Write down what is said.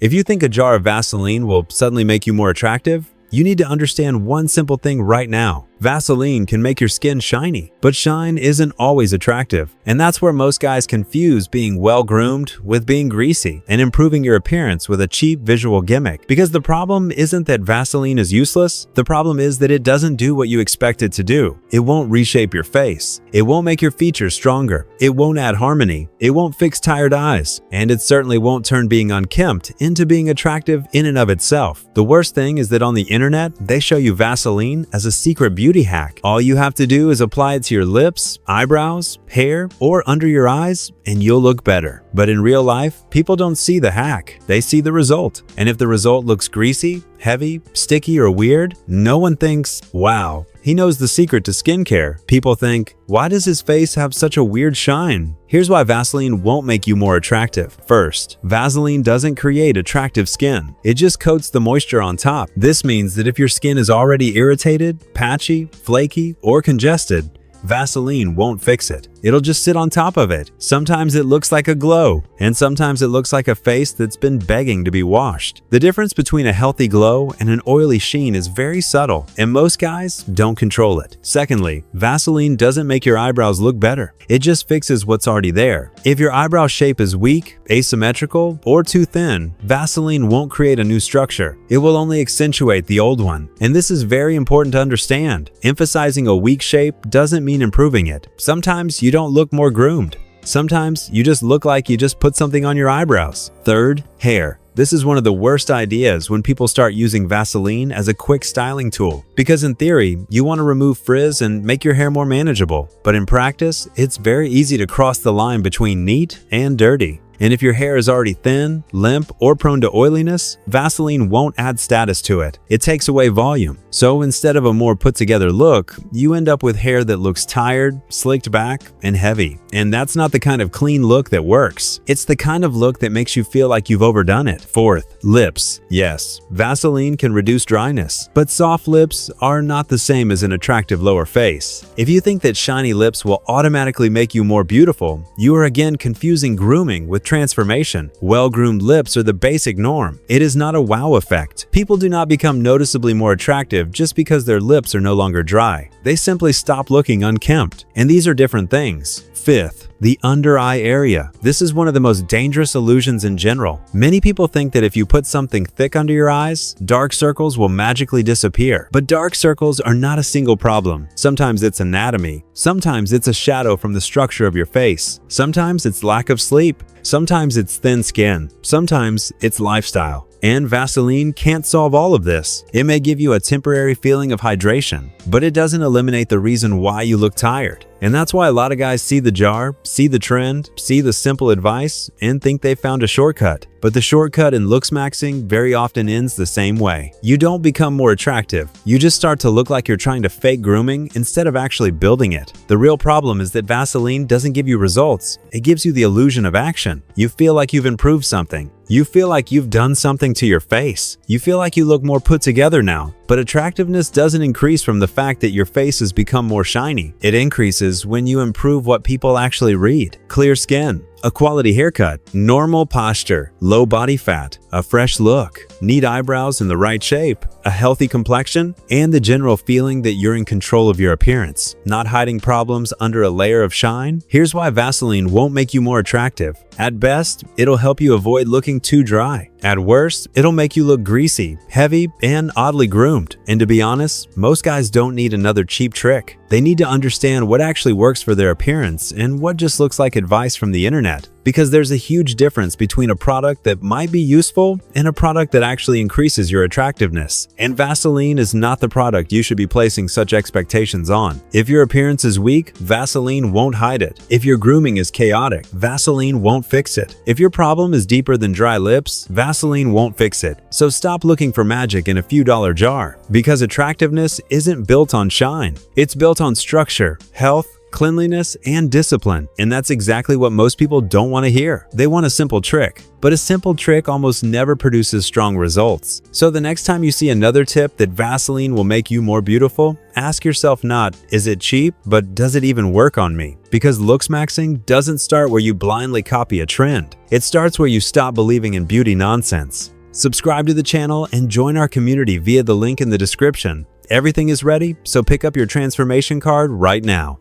If you think a jar of Vaseline will suddenly make you more attractive, you need to understand one simple thing right now. Vaseline can make your skin shiny, but shine isn't always attractive. And that's where most guys confuse being well-groomed with being greasy and improving your appearance with a cheap visual gimmick. Because the problem isn't that Vaseline is useless, the problem is that it doesn't do what you expect it to do. It won't reshape your face. It won't make your features stronger. It won't add harmony. It won't fix tired eyes. And it certainly won't turn being unkempt into being attractive in and of itself. The worst thing is that on the internet, they show you Vaseline as a secret beauty hack. All you have to do is apply it to your lips, eyebrows, hair, or under your eyes, and you'll look better. But in real life, people don't see the hack. They see the result. And if the result looks greasy, heavy, sticky, or weird, no one thinks, wow, he knows the secret to skincare. People think, why does his face have such a weird shine? Here's why Vaseline won't make you more attractive. First, Vaseline doesn't create attractive skin. It just coats the moisture on top. This means that if your skin is already irritated, patchy, flaky, or congested, Vaseline won't fix it. It'll just sit on top of it. Sometimes it looks like a glow, and sometimes it looks like a face that's been begging to be washed. The difference between a healthy glow and an oily sheen is very subtle, and most guys don't control it. Secondly, Vaseline doesn't make your eyebrows look better. It just fixes what's already there. If your eyebrow shape is weak, asymmetrical, or too thin, Vaseline won't create a new structure. It will only accentuate the old one. And this is very important to understand. Emphasizing a weak shape doesn't mean improving it. Sometimes you don't look more groomed. Sometimes you just look like you just put something on your eyebrows. Third, hair. This is one of the worst ideas when people start using Vaseline as a quick styling tool. Because in theory, you want to remove frizz and make your hair more manageable. But in practice, it's very easy to cross the line between neat and dirty. And if your hair is already thin, limp, or prone to oiliness, Vaseline won't add status to it. It takes away volume. So instead of a more put-together look, you end up with hair that looks tired, slicked back, and heavy. And that's not the kind of clean look that works. It's the kind of look that makes you feel like you've overdone it. Fourth, lips. Yes, Vaseline can reduce dryness, but soft lips are not the same as an attractive lower face. If you think that shiny lips will automatically make you more beautiful, you are again confusing grooming with transformation. Well-groomed lips are the basic norm. It is not a wow effect. People do not become noticeably more attractive just because their lips are no longer dry. They simply stop looking unkempt. And these are different things. Fifth, the under eye area. This is one of the most dangerous illusions in general. Many people think that if you put something thick under your eyes, dark circles will magically disappear. But dark circles are not a single problem. Sometimes it's anatomy. Sometimes it's a shadow from the structure of your face. Sometimes it's lack of sleep. Sometimes it's thin skin. Sometimes it's lifestyle. And Vaseline can't solve all of this. It may give you a temporary feeling of hydration, but it doesn't eliminate the reason why you look tired. And that's why a lot of guys see the jar, see the trend, see the simple advice, and think they found a shortcut. But the shortcut in looks maxing very often ends the same way. You don't become more attractive. You just start to look like you're trying to fake grooming instead of actually building it. The real problem is that Vaseline doesn't give you results. It gives you the illusion of action. You feel like you've improved something. You feel like you've done something to your face. You feel like you look more put together now. But attractiveness doesn't increase from the fact that your face has become more shiny. It increases when you improve what people actually read. Clear skin, a quality haircut, normal posture, low body fat, a fresh look, neat eyebrows in the right shape, a healthy complexion, and the general feeling that you're in control of your appearance, not hiding problems under a layer of shine. Here's why Vaseline won't make you more attractive. At best, it'll help you avoid looking too dry. At worst, it'll make you look greasy, heavy, and oddly groomed. And to be honest, most guys don't need another cheap trick. They need to understand what actually works for their appearance and what just looks like advice from the internet. Because there's a huge difference between a product that might be useful and a product that actually increases your attractiveness. And Vaseline is not the product you should be placing such expectations on. If your appearance is weak, Vaseline won't hide it. If your grooming is chaotic, Vaseline won't fix it. If your problem is deeper than dry lips, Vaseline won't fix it. So stop looking for magic in a few dollar jar. Because attractiveness isn't built on shine. It's built on structure, health, cleanliness, and discipline. And that's exactly what most people don't want to hear. They want a simple trick. But a simple trick almost never produces strong results. So the next time you see another tip that Vaseline will make you more beautiful, ask yourself not, is it cheap, but does it even work on me? Because looks maxing doesn't start where you blindly copy a trend. It starts where you stop believing in beauty nonsense. Subscribe to the channel and join our community via the link in the description. Everything is ready, so pick up your transformation card right now.